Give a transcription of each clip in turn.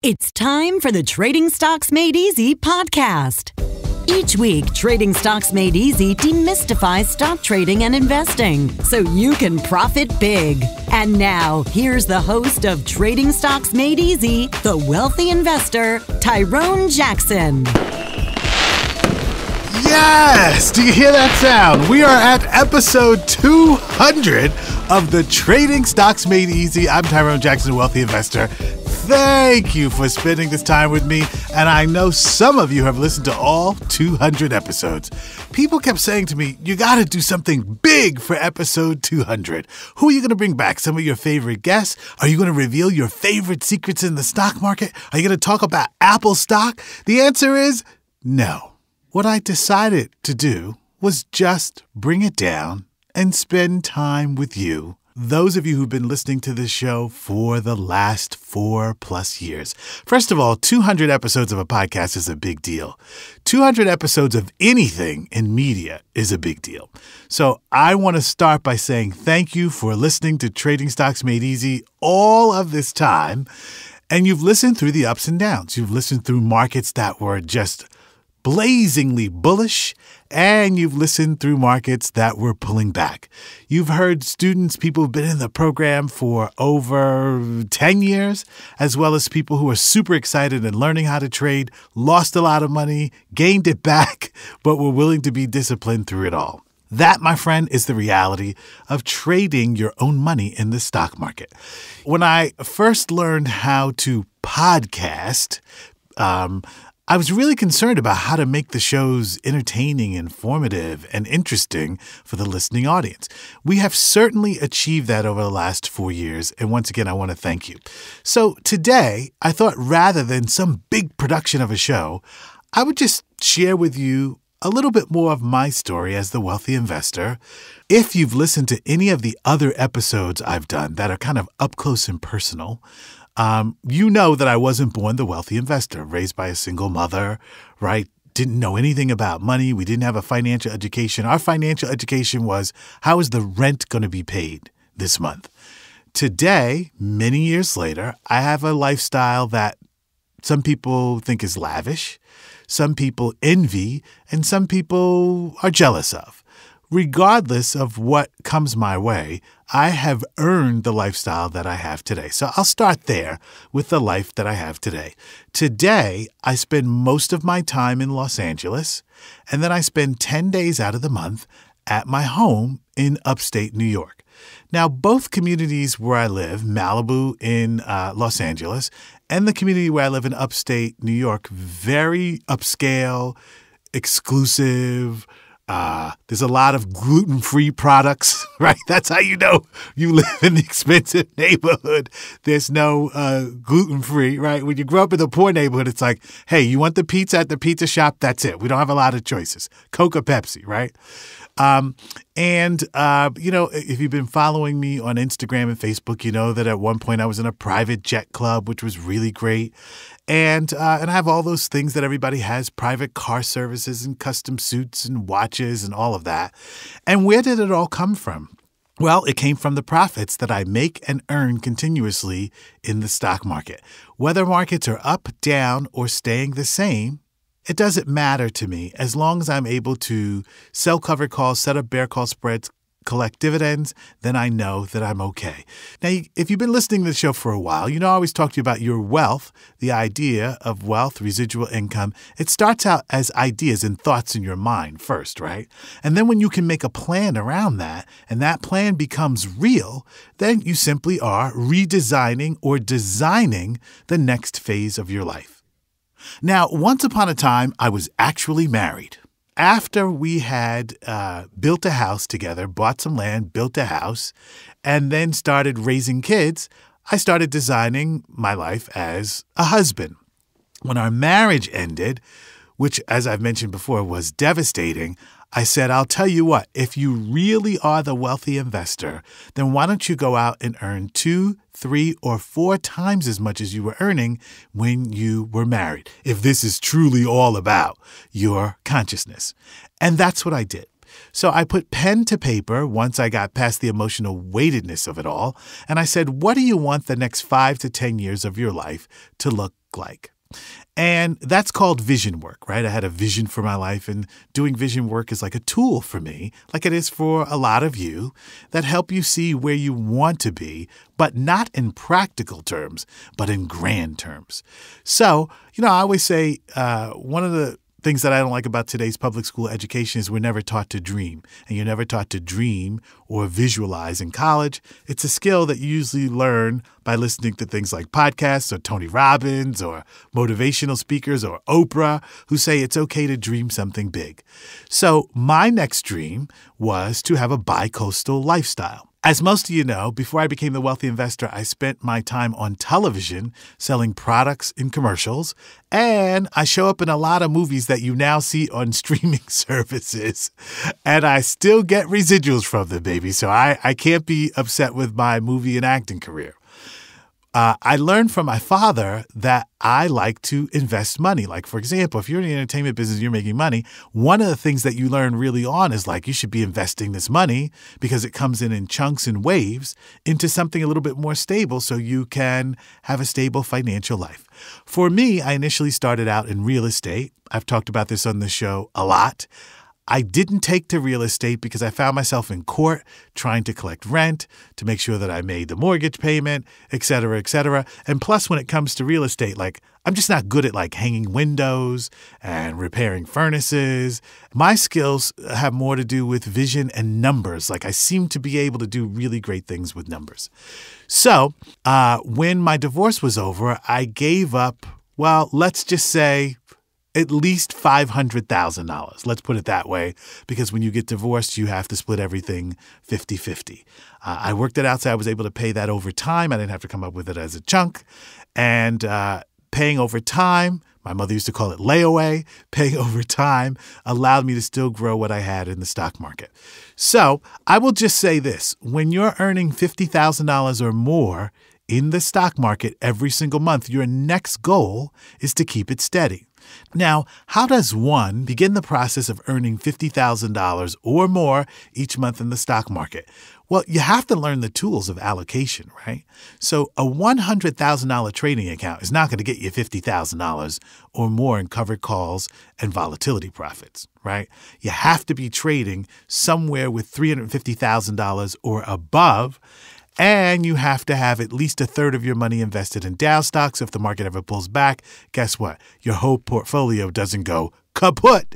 It's time for the Trading Stocks Made Easy podcast. Each week, Trading Stocks Made Easy demystifies stock trading and investing so you can profit big. And now, here's the host of Trading Stocks Made Easy, the wealthy investor, Tyrone Jackson. Yes! Do you hear that sound? We are at episode 200 of the Trading Stocks Made Easy. I'm Tyrone Jackson, wealthy investor. Thank you for spending this time with me, and I know some of you have listened to all 200 episodes. People kept saying to me, you gotta do something big for episode 200. Who are you gonna bring back? Some of your favorite guests? Are you gonna reveal your favorite secrets in the stock market? Are you gonna talk about Apple stock? The answer is no. What I decided to do was just bring it down and spend time with you. Those of you who've been listening to this show for the last 4+ years. First of all, 200 episodes of a podcast is a big deal. 200 episodes of anything in media is a big deal. So I want to start by saying thank you for listening to Trading Stocks Made Easy all of this time. And you've listened through the ups and downs. You've listened through markets that were just blazingly bullish, and you've listened through markets that were pulling back. You've heard students, people who've been in the program for over 10 years, as well as people who are super excited and learning how to trade, lost a lot of money, gained it back, but were willing to be disciplined through it all. That, my friend, is the reality of trading your own money in the stock market. When I first learned how to podcast, I was really concerned about how to make the shows entertaining, informative, and interesting for the listening audience. We have certainly achieved that over the last 4 years, and once again, I want to thank you. So today, I thought rather than some big production of a show, I would just share with you a little bit more of my story as the wealthy investor. If you've listened to any of the other episodes I've done that are kind of up close and personal, you know that I wasn't born the wealthy investor, raised by a single mother, right? Didn't know anything about money. We didn't have a financial education. Our financial education was, how is the rent going to be paid this month? Today, many years later, I have a lifestyle that some people think is lavish, some people envy, and some people are jealous of. Regardless of what comes my way, I have earned the lifestyle that I have today. So I'll start there with the life that I have today. Today, I spend most of my time in Los Angeles, and then I spend 10 days out of the month at my home in upstate New York. Now, both communities where I live, Malibu in Los Angeles, and the community where I live in upstate New York, very upscale, exclusive. There's a lot of gluten-free products, right? That's how you know you live in the expensive neighborhood. There's no gluten-free, right? When you grow up in a poor neighborhood, it's like, hey, you want the pizza at the pizza shop? That's it. We don't have a lot of choices. Coke or Pepsi, right? If you've been following me on Instagram and Facebook, you know that at one point I was in a private jet club, which was really great. And I have all those things that everybody has, private car services and custom suits and watches and all of that. And where did it all come from? Well, it came from the profits that I make and earn continuously in the stock market. Whether markets are up, down, or staying the same, it doesn't matter to me as long as I'm able to sell covered calls, set up bear call spreads, collect dividends, then I know that I'm okay. Now, if you've been listening to the show for a while, you know I always talk to you about your wealth, the idea of wealth, residual income. It starts out as ideas and thoughts in your mind first, right? And then when you can make a plan around that, and that plan becomes real, then you simply are redesigning or designing the next phase of your life. Now, once upon a time, I was actually married. After we had built a house together, bought some land, built a house, and then started raising kids, I started designing my life as a husband. When our marriage ended, which, as I've mentioned before, was devastating, I said, I'll tell you what, if you really are the wealthy investor, then why don't you go out and earn 2, 3, or 4 times as much as you were earning when you were married, if this is truly all about your consciousness. And that's what I did. So I put pen to paper once I got past the emotional weightedness of it all, and I said, what do you want the next 5 to 10 years of your life to look look like? And that's called vision work, right? I had a vision for my life, and doing vision work is like a tool for me, like it is for a lot of you, that help you see where you want to be, but not in practical terms, but in grand terms. So, I always say one of the things that I don't like about today's public school education is we're never taught to dream. And you're never taught to dream or visualize in college. It's a skill that you usually learn by listening to things like podcasts or Tony Robbins or motivational speakers or Oprah who say it's okay to dream something big. So my next dream was to have a bi-coastal lifestyle. As most of you know, before I became the wealthy investor, I spent my time on television selling products in commercials, and I show up in a lot of movies that you now see on streaming services, and I still get residuals from them, baby, so I can't be upset with my movie and acting career. I learned from my father that I like to invest money. Like, for example, if you're in the entertainment business, you're making money. One of the things that you learn really on is like you should be investing this money because it comes in chunks and waves into something a little bit more stable so you can have a stable financial life. For me, I initially started out in real estate. I've talked about this on the show a lot. I didn't take to real estate because I found myself in court trying to collect rent to make sure that I made the mortgage payment, et cetera, et cetera. And plus, when it comes to real estate, I'm just not good at hanging windows and repairing furnaces. My skills have more to do with vision and numbers. I seem to be able to do really great things with numbers. So when my divorce was over, I gave up, let's just say, at least $500,000. Let's put it that way, because when you get divorced, you have to split everything 50-50. I worked it out so I was able to pay that over time. I didn't have to come up with it as a chunk. And paying over time, my mother used to call it layaway, paying over time allowed me to still grow what I had in the stock market. So I will just say this. When you're earning $50,000 or more in the stock market every single month, your next goal is to keep it steady. Now, how does one begin the process of earning $50,000 or more each month in the stock market? Well, you have to learn the tools of allocation, right? So a $100,000 trading account is not going to get you $50,000 or more in covered calls and volatility profits, right? You have to be trading somewhere with $350,000 or above. And you have to have at least a third of your money invested in Dow stocks. If the market ever pulls back, guess what? Your whole portfolio doesn't go kaput,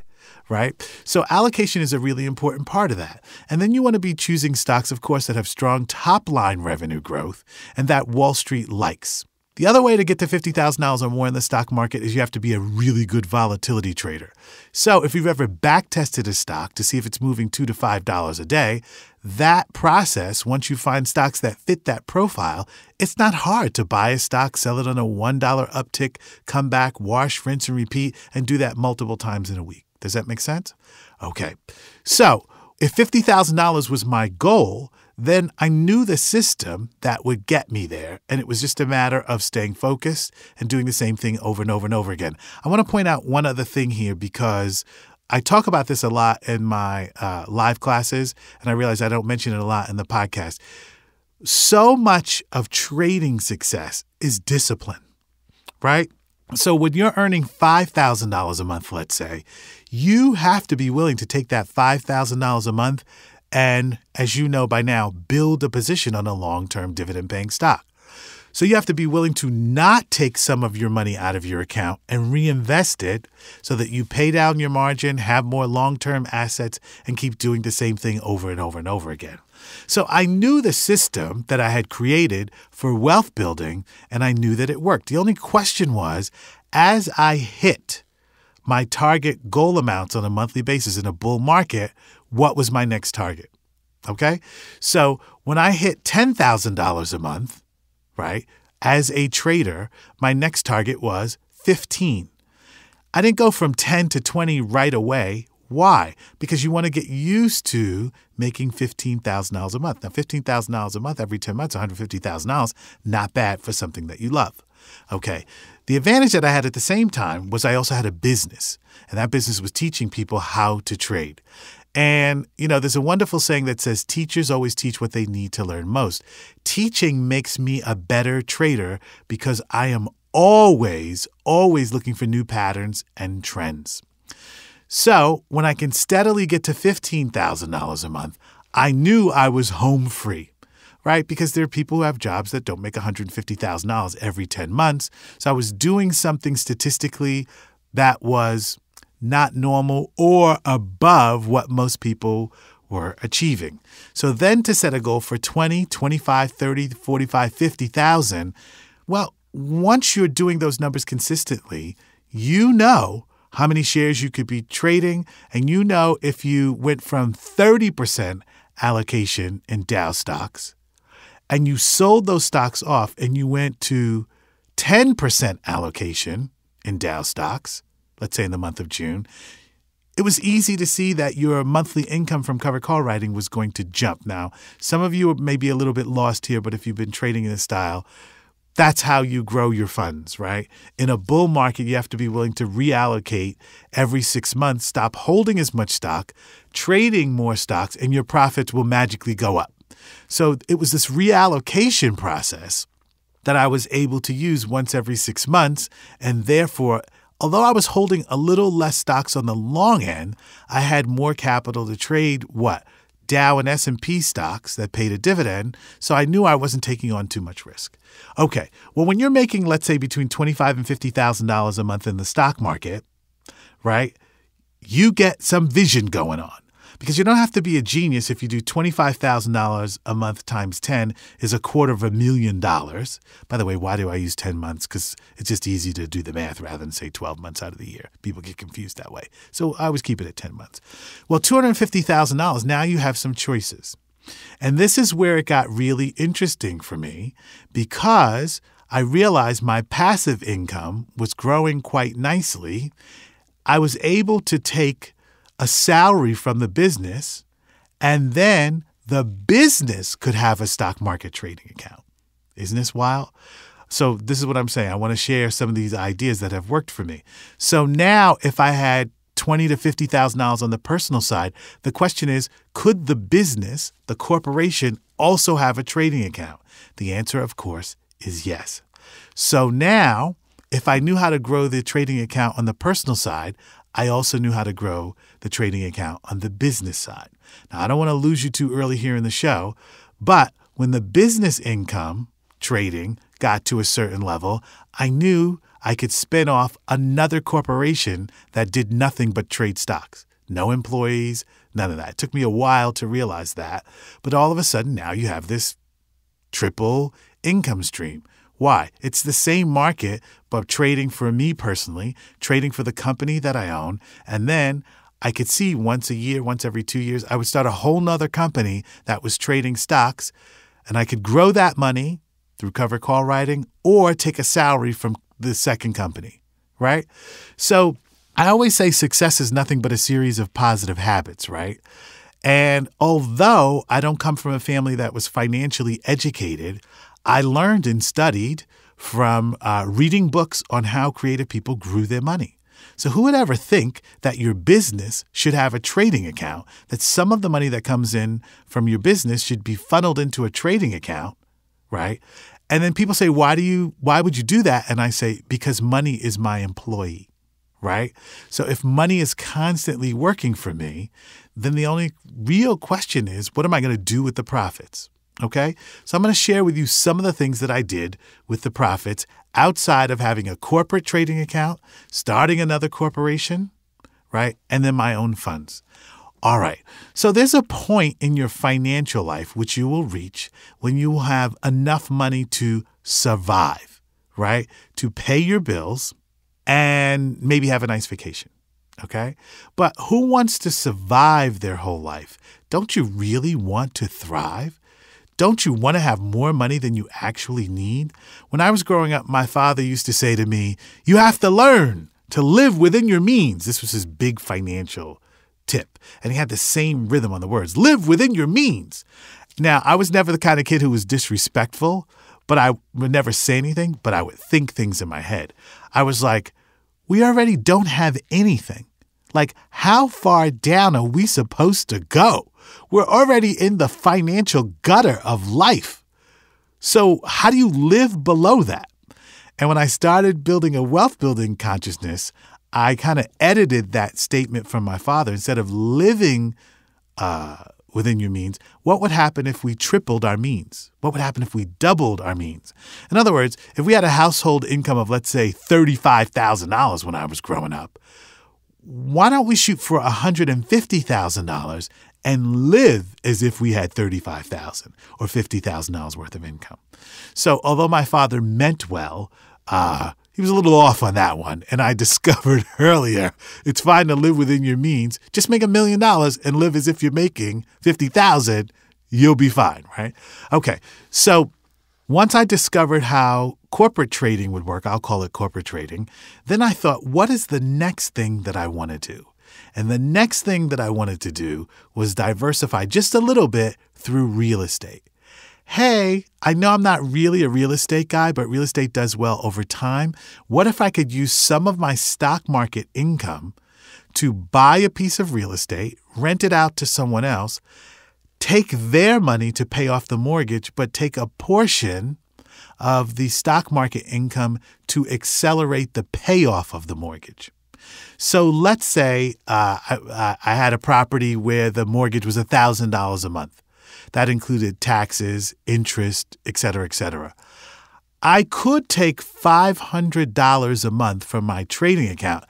right? So allocation is a really important part of that. And then you want to be choosing stocks, of course, that have strong top-line revenue growth and that Wall Street likes. The other way to get to $50,000 or more in the stock market is you have to be a really good volatility trader. So if you've ever back-tested a stock to see if it's moving $2 to $5 a day, that process, once you find stocks that fit that profile, it's not hard to buy a stock, sell it on a $1 uptick, come back, wash, rinse, and repeat, and do that multiple times in a week. Does that make sense? Okay. So if $50,000 was my goal, then I knew the system that would get me there, and it was just a matter of staying focused and doing the same thing over and over and over again. I want to point out one other thing here because I talk about this a lot in my live classes, and I realize I don't mention it a lot in the podcast. So much of trading success is discipline, right? So when you're earning $5,000 a month, let's say, you have to be willing to take that $5,000 a month and, as you know by now, build a position on a long-term dividend-paying stock. So you have to be willing to not take some of your money out of your account and reinvest it so that you pay down your margin, have more long-term assets, and keep doing the same thing over and over and over again. So I knew the system that I had created for wealth building, and I knew that it worked. The only question was, as I hit my target goal amounts on a monthly basis in a bull market, what was my next target? Okay? So when I hit $10,000 a month, right, as a trader, my next target was 15. I didn't go from 10 to 20 right away. Why? Because you want to get used to making $15,000 a month. Now, $15,000 a month every 10 months, $150,000, not bad for something that you love. Okay. The advantage that I had at the same time was I also had a business, and that business was teaching people how to trade. And, there's a wonderful saying that says teachers always teach what they need to learn most. Teaching makes me a better trader because I am always looking for new patterns and trends. So when I can steadily get to $15,000 a month, I knew I was home free, right? Because there are people who have jobs that don't make $150,000 every 10 months. So I was doing something statistically that was not normal or above what most people were achieving. So then to set a goal for 20, 25, 30, 45, 50,000, well, once you're doing those numbers consistently, you know how many shares you could be trading, and you know if you went from 30% allocation in Dow stocks and you sold those stocks off and you went to 10% allocation in Dow stocks, let's say in the month of June, it was easy to see that your monthly income from covered call writing was going to jump. Now, some of you may be a little bit lost here, but if you've been trading in this style, that's how you grow your funds, right? In a bull market, you have to be willing to reallocate every 6 months, stop holding as much stock, trading more stocks, and your profits will magically go up. So it was this reallocation process that I was able to use once every 6 months. And therefore, although I was holding a little less stocks on the long end, I had more capital to trade Dow and S&P stocks that paid a dividend, so I knew I wasn't taking on too much risk. Okay, well, when you're making, let's say, between $25,000 and $50,000 a month in the stock market, right, you get some vision going on. Because you don't have to be a genius if you do $25,000 a month times 10 is $250,000. By the way, why do I use 10 months? Because it's just easy to do the math rather than say 12 months out of the year. People get confused that way. So I always keep it at 10 months. Well, $250,000, now you have some choices. And this is where it got really interesting for me because I realized my passive income was growing quite nicely. I was able to take a salary from the business, and then the business could have a stock market trading account. Isn't this wild? So this is what I'm saying. I want to share some of these ideas that have worked for me. So now if I had $20,000 to $50,000 on the personal side, the question is, could the business, the corporation, also have a trading account? The answer, of course, is yes. So now, if I knew how to grow the trading account on the personal side, I also knew how to grow the trading account on the business side. Now, I don't want to lose you too early here in the show, but when the business income trading got to a certain level, I knew I could spin off another corporation that did nothing but trade stocks. No employees, none of that. It took me a while to realize that, but all of a sudden now you have this triple income stream. Why? It's the same market, but trading for me personally, trading for the company that I own. And then I could see once a year, once every 2 years, I would start a whole nother company that was trading stocks. And I could grow that money through covered call writing or take a salary from the second company, right? So I always say success is nothing but a series of positive habits, right? And although I don't come from a family that was financially educated, I learned and studied from reading books on how creative people grew their money. So who would ever think that your business should have a trading account, that some of the money that comes in from your business should be funneled into a trading account, right? And then people say, why would you do that? And I say, because money is my employee, right? So if money is constantly working for me, then the only real question is, what am I going to do with the profits? Okay, so I'm going to share with you some of the things that I did with the profits outside of having a corporate trading account, starting another corporation, right, and then my own funds. All right, so there's a point in your financial life which you will reach when you will have enough money to survive, right, to pay your bills and maybe have a nice vacation. Okay, but who wants to survive their whole life? Don't you really want to thrive? Don't you want to have more money than you actually need? When I was growing up, my father used to say to me, you have to learn to live within your means. This was his big financial tip. And he had the same rhythm on the words, live within your means. Now, I was never the kind of kid who was disrespectful, but I would never say anything, but I would think things in my head. I was like, we already don't have anything. Like, how far down are we supposed to go? We're already in the financial gutter of life. So how do you live below that? And when I started building a wealth building consciousness, I kind of edited that statement from my father. Instead of living within your means, what would happen if we tripled our means? What would happen if we doubled our means? In other words, if we had a household income of, let's say, $35,000 when I was growing up, why don't we shoot for $150,000 and live as if we had $35,000 or $50,000 worth of income? So although my father meant well, he was a little off on that one. And I discovered earlier, it's fine to live within your means. Just make $1 million and live as if you're making $50,000. You'll be fine, right? Okay. So once I discovered how corporate trading would work, I'll call it corporate trading, then I thought, what is the next thing that I want to do? And the next thing that I wanted to do was diversify just a little bit through real estate. Hey, I know I'm not really a real estate guy, but real estate does well over time. What if I could use some of my stock market income to buy a piece of real estate, rent it out to someone else, take their money to pay off the mortgage, but take a portion of the stock market income to accelerate the payoff of the mortgage? So let's say I had a property where the mortgage was $1,000 a month. That included taxes, interest, et cetera, et cetera. I could take $500 a month from my trading account.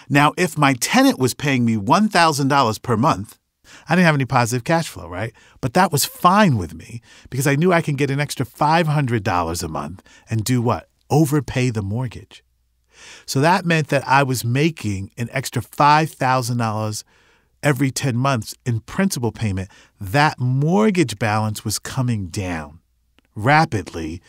Now, if my tenant was paying me $1,000 per month, I didn't have any positive cash flow, right? But that was fine with me because I knew I can get an extra $500 a month and do what? Overpay the mortgage. So that meant that I was making an extra $5,000 every 10 months in principal payment. That mortgage balance was coming down rapidly,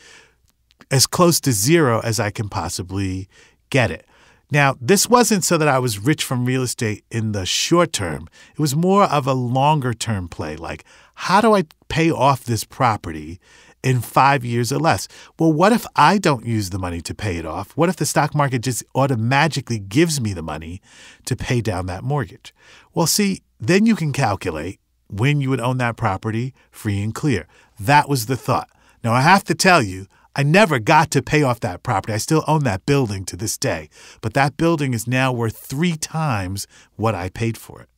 as close to zero as I can possibly get it. Now, this wasn't so that I was rich from real estate in the short term. It was more of a longer term play. Like, how do I pay off this property in 5 years or less? Well, what if I don't use the money to pay it off? What if the stock market just automatically gives me the money to pay down that mortgage? Well, see, then you can calculate when you would own that property free and clear. That was the thought. Now, I have to tell you, I never got to pay off that property. I still own that building to this day, but that building is now worth 3 times what I paid for it.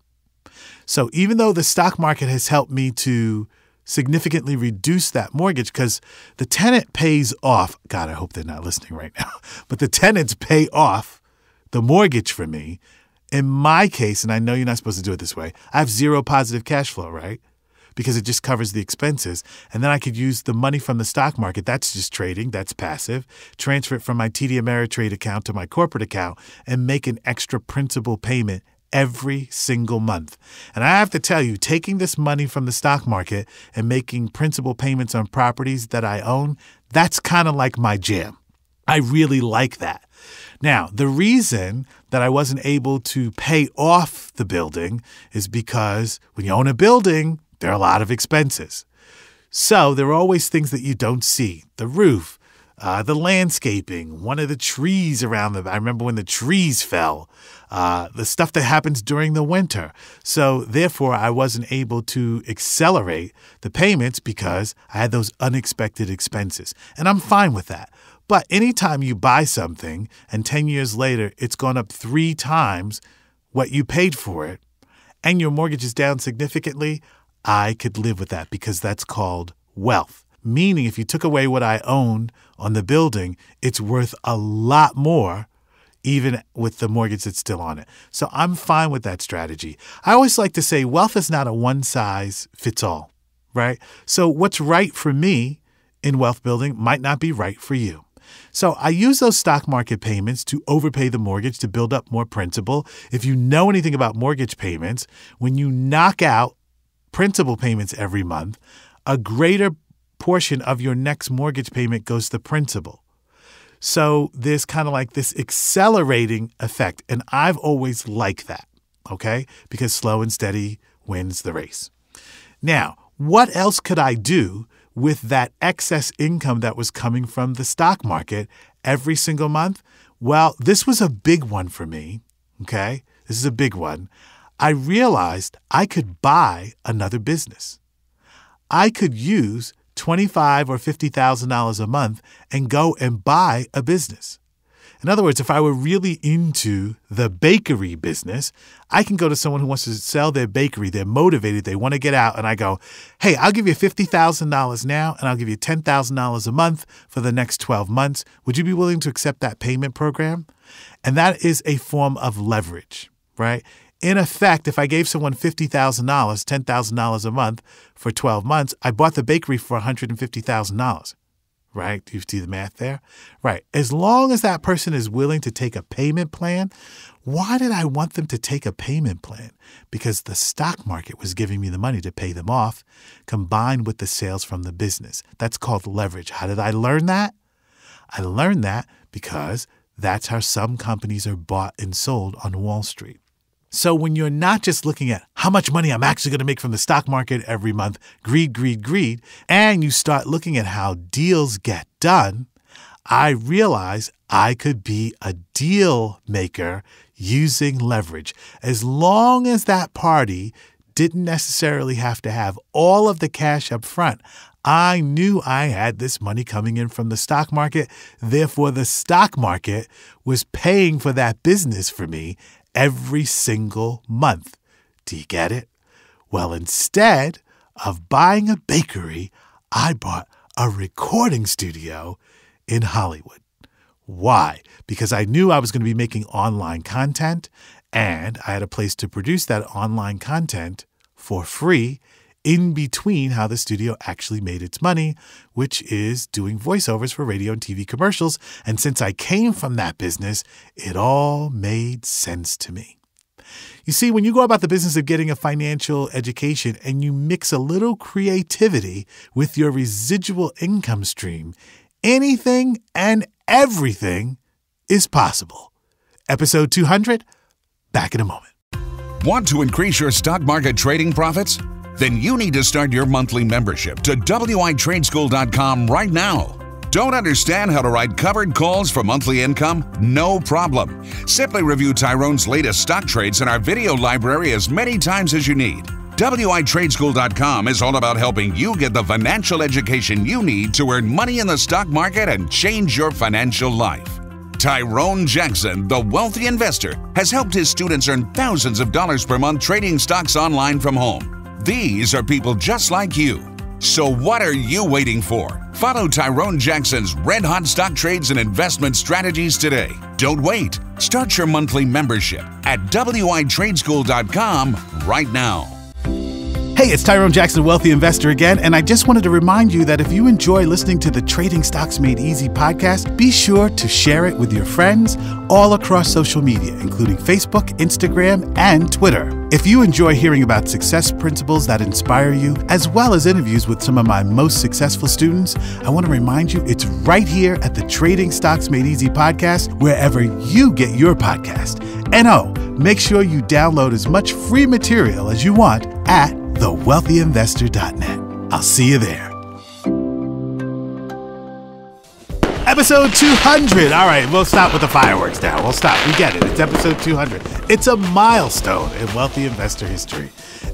So even though the stock market has helped me to significantly reduce that mortgage, because the tenant pays off, God, I hope they're not listening right now, but the tenants pay off the mortgage for me. In my case, and I know you're not supposed to do it this way, I have zero positive cash flow, right? Because it just covers the expenses. And then I could use the money from the stock market. That's just trading. That's passive. Transfer it from my TD Ameritrade account to my corporate account and make an extra principal payment every single month. And I have to tell you, taking this money from the stock market and making principal payments on properties that I own, that's kind of like my jam. I really like that. Now, the reason that I wasn't able to pay off the building is because when you own a building, there are a lot of expenses. So there are always things that you don't see. The roof, the landscaping, one of the trees around I remember when the trees fell, the stuff that happens during the winter. So therefore, I wasn't able to accelerate the payments because I had those unexpected expenses. And I'm fine with that. But anytime you buy something and 10 years later, it's gone up 3 times what you paid for it, and your mortgage is down significantly, I could live with that because that's called wealth. Meaning if you took away what I owned on the building, it's worth a lot more even with the mortgage that's still on it. So I'm fine with that strategy. I always like to say wealth is not a one-size-fits-all, right? So what's right for me in wealth building might not be right for you. So I use those stock market payments to overpay the mortgage to build up more principal. If you know anything about mortgage payments, when you knock out principal payments every month, a greater portion of your next mortgage payment goes to principal. So there's kind of like this accelerating effect. And I've always liked that, okay? Because slow and steady wins the race. Now, what else could I do with that excess income that was coming from the stock market every single month? Well, this was a big one for me, okay? This is a big one. I realized I could buy another business. I could use $25,000 or $50,000 a month and go and buy a business. In other words, if I were really into the bakery business, I can go to someone who wants to sell their bakery. They're motivated. They want to get out. And I go, hey, I'll give you $50,000 now, and I'll give you $10,000 a month for the next 12 months. Would you be willing to accept that payment program? And that is a form of leverage, right? In effect, if I gave someone $50,000, $10,000 a month for 12 months, I bought the bakery for $150,000. Right? Do you see the math there? Right. As long as that person is willing to take a payment plan, why did I want them to take a payment plan? Because the stock market was giving me the money to pay them off, combined with the sales from the business. That's called leverage. How did I learn that? I learned that because that's how some companies are bought and sold on Wall Street. So when you're not just looking at how much money I'm actually going to make from the stock market every month, greed, and you start looking at how deals get done, I realized I could be a deal maker using leverage. As long as that party didn't necessarily have to have all of the cash up front, I knew I had this money coming in from the stock market. Therefore, the stock market was paying for that business for me every single month. Do you get it? Well, instead of buying a bakery, I bought a recording studio in Hollywood. Why? Because I knew I was going to be making online content, and I had a place to produce that online content for free in between how the studio actually made its money, which is doing voiceovers for radio and TV commercials. And since I came from that business, it all made sense to me. You see, when you go about the business of getting a financial education and you mix a little creativity with your residual income stream, anything and everything is possible. Episode 200, back in a moment. Want to increase your stock market trading profits? Then you need to start your monthly membership to WITradeschool.com right now. Don't understand how to write covered calls for monthly income? No problem. Simply review Tyrone's latest stock trades in our video library as many times as you need. WITradeschool.com is all about helping you get the financial education you need to earn money in the stock market and change your financial life. Tyrone Jackson, the wealthy investor, has helped his students earn thousands of dollars per month trading stocks online from home. These are people just like you. So what are you waiting for? Follow Tyrone Jackson's red-hot stock trades and investment strategies today. Don't wait. Start your monthly membership at WITradeschool.com right now. Hey, it's Tyrone Jackson, Wealthy Investor again, and I just wanted to remind you that if you enjoy listening to the Trading Stocks Made Easy podcast, be sure to share it with your friends all across social media, including Facebook, Instagram, and Twitter. If you enjoy hearing about success principles that inspire you, as well as interviews with some of my most successful students, I want to remind you it's right here at the Trading Stocks Made Easy podcast, wherever you get your podcast. And make sure you download as much free material as you want at thewealthyinvestor.net. I'll see you there. Episode 200. All right, we'll stop with the fireworks now. We'll stop. We get it. It's episode 200. It's a milestone in wealthy investor history.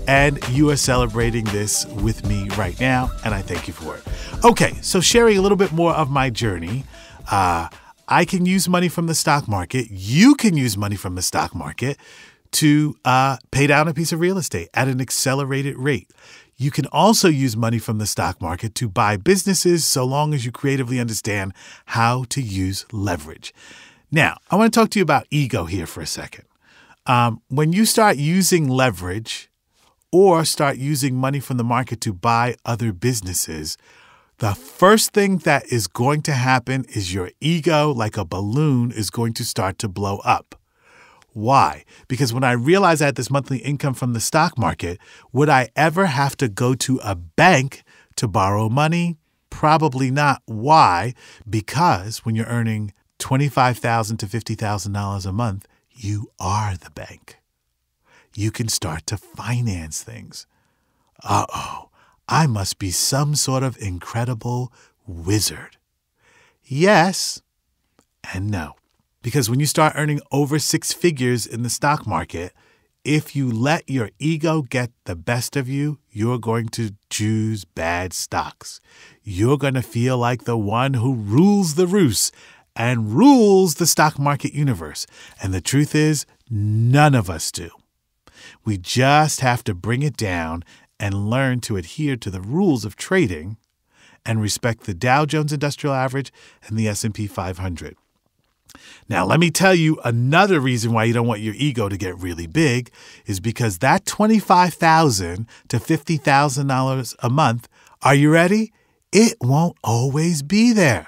And you are celebrating this with me right now, and I thank you for it. Okay, so sharing a little bit more of my journey. I can use money from the stock market. You can use money from the stock market to pay down a piece of real estate at an accelerated rate. You can also use money from the stock market to buy businesses so long as you creatively understand how to use leverage. Now, I want to talk to you about ego here for a second. When you start using leverage or start using money from the market to buy other businesses, the first thing that is going to happen is your ego, like a balloon, is going to start to blow up. Why? Because when I realized I had this monthly income from the stock market, would I ever have to go to a bank to borrow money? Probably not. Why? Because when you're earning $25,000 to $50,000 a month, you are the bank. You can start to finance things. I must be some sort of incredible wizard. Yes and no. Because when you start earning over six figures in the stock market, if you let your ego get the best of you, you're going to choose bad stocks. You're going to feel like the one who rules the roost and rules the stock market universe. And the truth is, none of us do. We just have to bring it down and learn to adhere to the rules of trading and respect the Dow Jones Industrial Average and the S&P 500. Now, let me tell you another reason why you don't want your ego to get really big is because that $25,000 to $50,000 a month, are you ready? It won't always be there.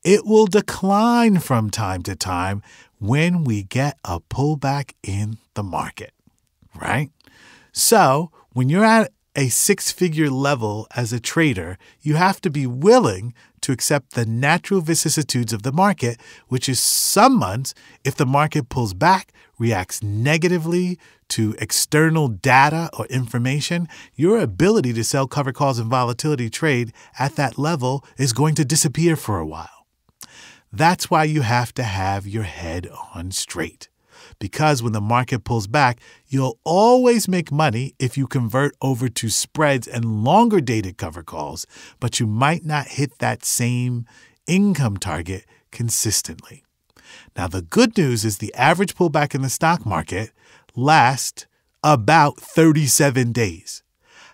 It will decline from time to time when we get a pullback in the market, right? So when you're at a six-figure level as a trader, you have to be willing to accept the natural vicissitudes of the market, which is some months, if the market pulls back, reacts negatively to external data or information, your ability to sell covered calls and volatility trade at that level is going to disappear for a while. That's why you have to have your head on straight. Because when the market pulls back, you'll always make money if you convert over to spreads and longer dated cover calls, but you might not hit that same income target consistently. Now, the good news is the average pullback in the stock market lasts about 37 days.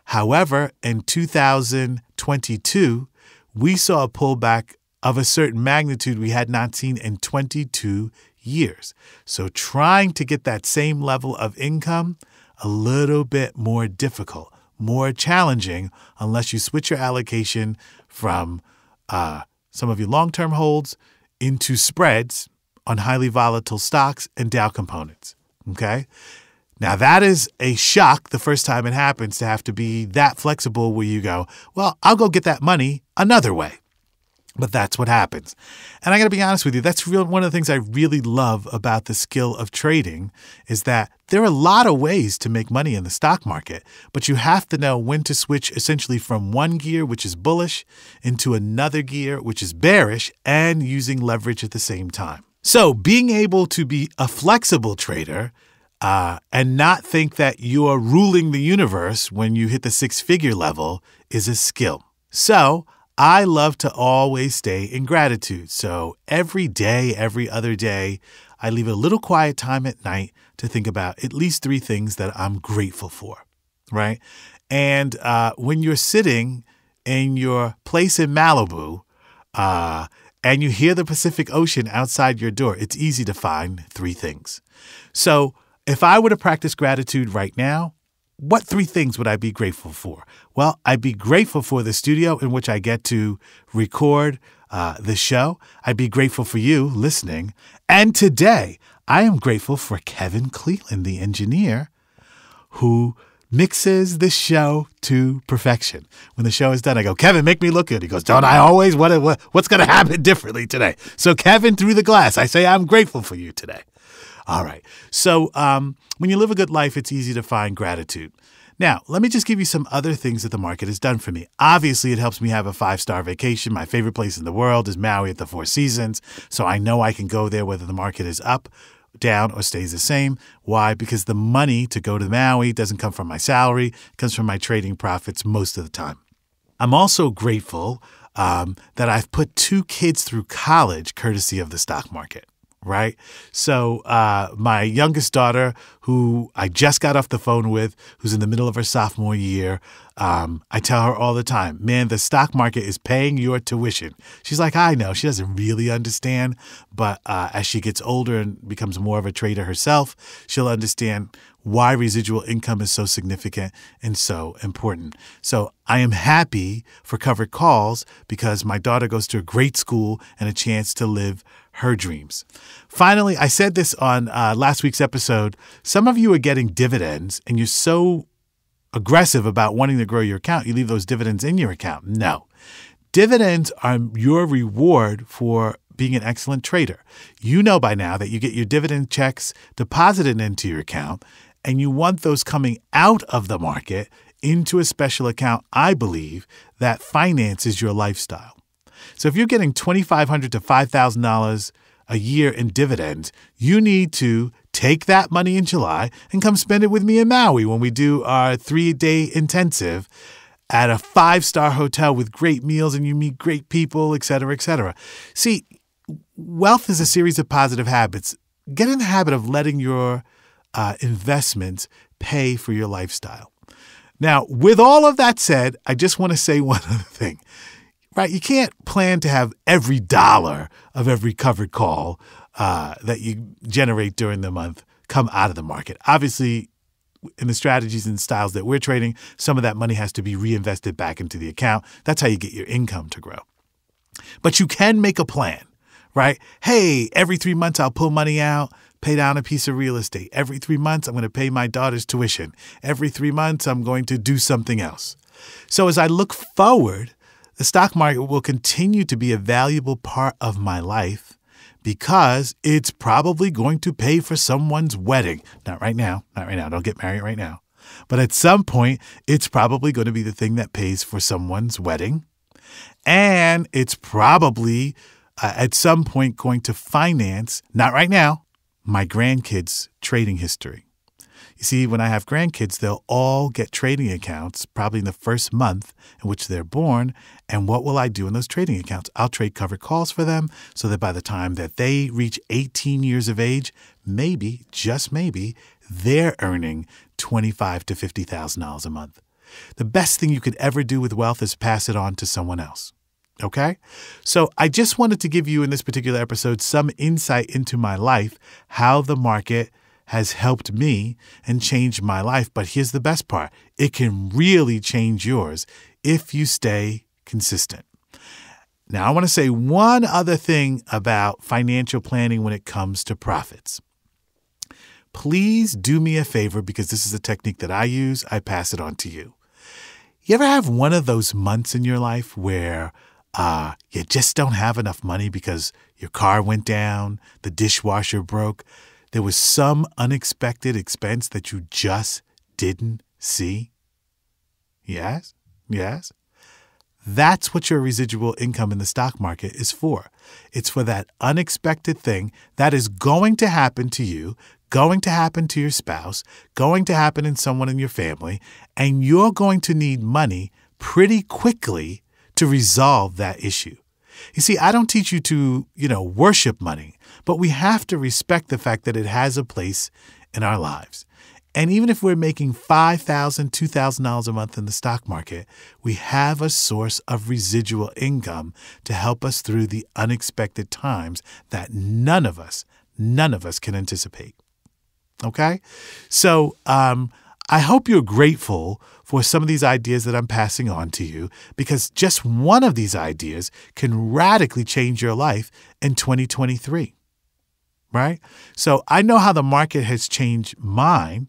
However, in 2022, we saw a pullback of a certain magnitude we had not seen in 22 years. So trying to get that same level of income, a little bit more difficult, more challenging, unless you switch your allocation from some of your long-term holds into spreads on highly volatile stocks and Dow components. Okay? Now, that is a shock the first time it happens to have to be that flexible where you go, well, I'll go get that money another way. But that's what happens. And I got to be honest with you, that's one of the things I really love about the skill of trading is that there are a lot of ways to make money in the stock market, but you have to know when to switch essentially from one gear, which is bullish, into another gear, which is bearish, and using leverage at the same time. So being able to be a flexible trader and not think that you are ruling the universe when you hit the six-figure level is a skill. So I love to always stay in gratitude. So every day, every other day, I leave a little quiet time at night to think about at least three things that I'm grateful for, right? And when you're sitting in your place in Malibu and you hear the Pacific Ocean outside your door, it's easy to find three things. So if I were to practice gratitude right now, what three things would I be grateful for? Well, I'd be grateful for the studio in which I get to record the show. I'd be grateful for you listening. And today, I am grateful for Kevin Cleland, the engineer, who mixes the show to perfection. When the show is done, I go, Kevin, make me look good. He goes, don't I always? What's going to happen differently today? So Kevin, through the glass, I say I'm grateful for you today. All right. So when you live a good life, it's easy to find gratitude. Now, let me just give you some other things that the market has done for me. Obviously, it helps me have a 5-star vacation. My favorite place in the world is Maui at the Four Seasons. So I know I can go there whether the market is up, down, or stays the same. Why? Because the money to go to Maui doesn't come from my salary. It comes from my trading profits most of the time. I'm also grateful that I've put 2 kids through college courtesy of the stock market. Right? So my youngest daughter, who I just got off the phone with, who's in the middle of her sophomore year, I tell her all the time, man, the stock market is paying your tuition. She's like, I know. She doesn't really understand. But as she gets older and becomes more of a trader herself, she'll understand why residual income is so significant and so important. So I am happy for covered calls because my daughter goes to a great school and a chance to live her dreams. Finally, I said this on last week's episode. Some of you are getting dividends and you're so aggressive about wanting to grow your account, you leave those dividends in your account. No. Dividends are your reward for being an excellent trader. You know by now that you get your dividend checks deposited into your account and you want those coming out of the market into a special account, I believe, that finances your lifestyle. So if you're getting $2,500 to $5,000 a year in dividends, you need to take that money in July and come spend it with me in Maui when we do our 3-day intensive at a 5-star hotel with great meals and you meet great people, et cetera, et cetera. See, wealth is a series of positive habits. Get in the habit of letting your investments pay for your lifestyle. Now, with all of that said, I just want to say one other thing. Right? You can't plan to have every dollar of every covered call that you generate during the month come out of the market. Obviously, in the strategies and styles that we're trading, some of that money has to be reinvested back into the account. That's how you get your income to grow. But you can make a plan, right? Hey, every 3 months I'll pull money out, pay down a piece of real estate. Every 3 months I'm going to pay my daughter's tuition. Every 3 months I'm going to do something else. So as I look forward, the stock market will continue to be a valuable part of my life because it's probably going to pay for someone's wedding. Not right now. Don't get married right now. But at some point, it's probably going to be the thing that pays for someone's wedding. And it's probably at some point going to finance, not right now, my grandkids' trading history. You see, when I have grandkids, they'll all get trading accounts probably in the first month in which they're born. And what will I do in those trading accounts? I'll trade covered calls for them so that by the time that they reach 18 years of age, maybe, just maybe, they're earning $25,000 to $50,000 a month. The best thing you could ever do with wealth is pass it on to someone else. Okay? So I just wanted to give you in this particular episode some insight into my life, how the market has helped me and changed my life. But here's the best part. It can really change yours if you stay consistent. Now, I want to say one other thing about financial planning when it comes to profits. Please do me a favor because this is a technique that I use. I pass it on to you. You ever have one of those months in your life where you just don't have enough money because your car went down, the dishwasher broke, there was some unexpected expense that you just didn't see? Yes? That's what your residual income in the stock market is for. It's for that unexpected thing that is going to happen to you, going to happen to your spouse, going to happen in someone in your family, and you're going to need money pretty quickly to resolve that issue. You see, I don't teach you to, worship money, but we have to respect the fact that it has a place in our lives. And even if we're making $5,000, $2,000 a month in the stock market, we have a source of residual income to help us through the unexpected times that none of us can anticipate. Okay? So, I hope you're grateful for some of these ideas that I'm passing on to you because just one of these ideas can radically change your life in 2023, right? So I know how the market has changed mine,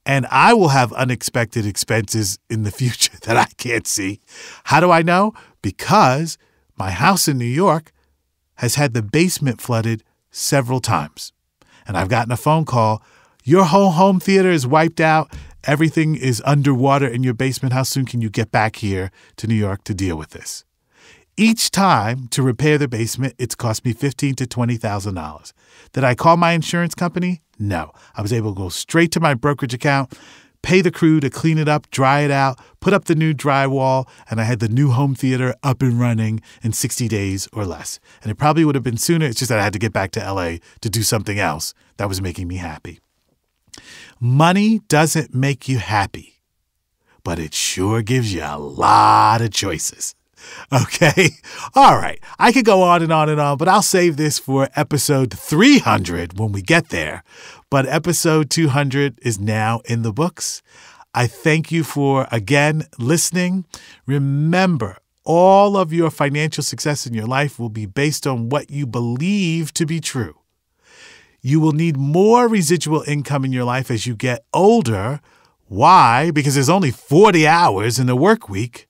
and I will have unexpected expenses in the future that I can't see. How do I know? Because my house in New York has had the basement flooded several times. And I've gotten a phone call, your whole home theater is wiped out. Everything is underwater in your basement. How soon can you get back here to New York to deal with this? Each time to repair the basement, it's cost me $15,000 to $20,000. Did I call my insurance company? No. I was able to go straight to my brokerage account, pay the crew to clean it up, dry it out, put up the new drywall, and I had the new home theater up and running in 60 days or less. And it probably would have been sooner. It's just that I had to get back to LA to do something else that was making me happy. Money doesn't make you happy, but it sure gives you a lot of choices. Okay? All right. I could go on and on and on, but I'll save this for episode 300 when we get there. But episode 200 is now in the books. I thank you for, again, listening. Remember, all of your financial success in your life will be based on what you believe to be true. You will need more residual income in your life as you get older. Why? Because there's only 40 hours in a work week,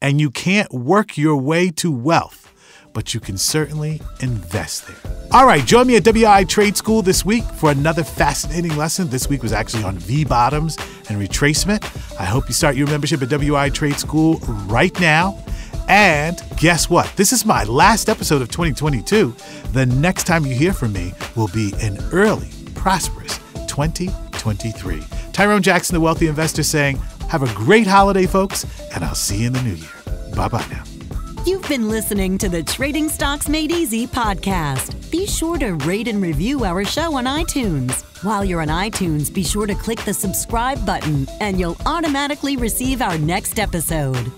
and you can't work your way to wealth, but you can certainly invest there. All right, join me at WI Trade School this week for another fascinating lesson. This week was actually on V-bottoms and retracement. I hope you start your membership at WI Trade School right now. And guess what? This is my last episode of 2022. The next time you hear from me will be an early, prosperous 2023. Tyrone Jackson, the Wealthy Investor, saying, have a great holiday, folks, and I'll see you in the new year. Bye-bye now. You've been listening to the Trading Stocks Made Easy podcast. Be sure to rate and review our show on iTunes. While you're on iTunes, be sure to click the subscribe button, and you'll automatically receive our next episode.